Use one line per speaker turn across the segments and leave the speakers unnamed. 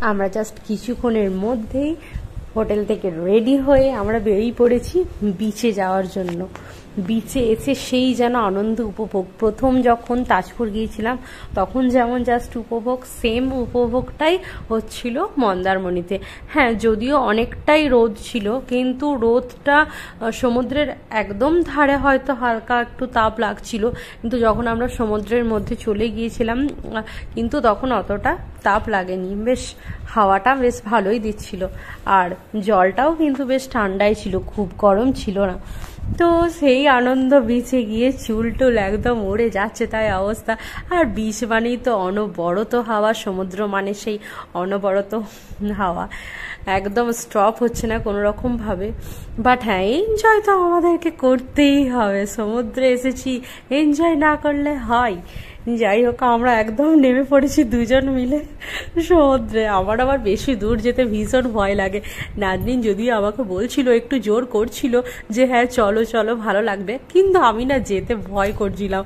আমরা জাস্ট কিছুক্ষণের মধ্যেই হোটেল থেকে রেডি হয়ে আমরা বেরিয়ে পড়েছি বিচে যাওয়ার জন্য। বিচে এসে সেই যেন আনন্দ উপভোগ, প্রথম যখন তাজপুর গিয়েছিলাম তখন যেমন জাস্ট উপভোগ, সেম উপভোগটাই হচ্ছিল মন্দারমণিতে। হ্যাঁ, যদিও অনেকটাই রোদ ছিল, কিন্তু রোদটা সমুদ্রের একদম ধারে হয়তো হালকা একটু তাপ লাগছিল, কিন্তু যখন আমরা সমুদ্রের মধ্যে চলে গিয়েছিলাম কিন্তু তখন অতটা তাপ লাগেনি, বেশ হাওয়াটা বেশ ভালোই দিচ্ছিল, আর জলটাও কিন্তু বেশ ঠান্ডাই ছিল, খুব গরম ছিল না। তো সেই আনন্দ, বিচে গিয়ে চুল টুল একদম উড়ে যাচ্ছে তাই অবস্থা। আর বিচ মানেই তো অনবরত হাওয়া, সমুদ্র মানে সেই অনবরত হাওয়া, একদম স্টপ হচ্ছে না কোনো রকম ভাবে। বাট হ্যাঁ, এনজয় তো আমাদেরকে করতেই হবে, সমুদ্রে এসেছি, এনজয় না করলে হয়? যাই হোক, আমরা একদম নেমে পড়েছি দুজন মিলে সমুদ্রে। আমার আবার বেশি দূর যেতে ভীষণ ভয় লাগে। নাজনীন যদিও আমাকে বলছিল, একটু জোর করছিল যে হ্যাঁ চলো চলো ভালো লাগবে, কিন্তু আমি না যেতে ভয় করছিলাম।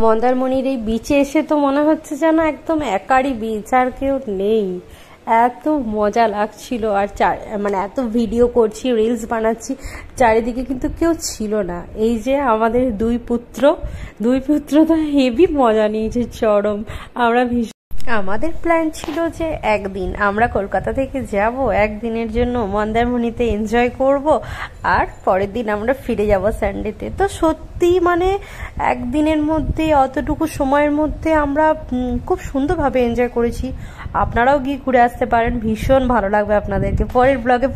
মন্দারমণির এই বিচে এসে তো মনে হচ্ছে যেন একদম একারই বিচ, আর কেউ নেই। এত মজা লাগছিল, আর মানে এত ভিডিও করছি, রিলস বানাচ্ছি, চারিদিকে কিন্তু কেউ ছিল না। এই যে আমাদের দুই পুত্র তো হেভি মজা নিয়েছে চরম। আমাদের প্ল্যান ছিল যে একদিন আমরা কলকাতা থেকে যাব, একদিনের জন্য মন্দারমণিতে এনজয় করব, আর পরের দিন আমরা ফিরে যাব সানডেতে। তো সত্যি মানে একদিনের মধ্যে, অতটুকু সময়ের মধ্যে আমরা খুব সুন্দরভাবে এনজয় করেছি। আপনারাও গিয়ে ঘুরে আসতে পারেন, ভীষণ ভালো লাগবে আপনাদেরকে। পরের ব্লগে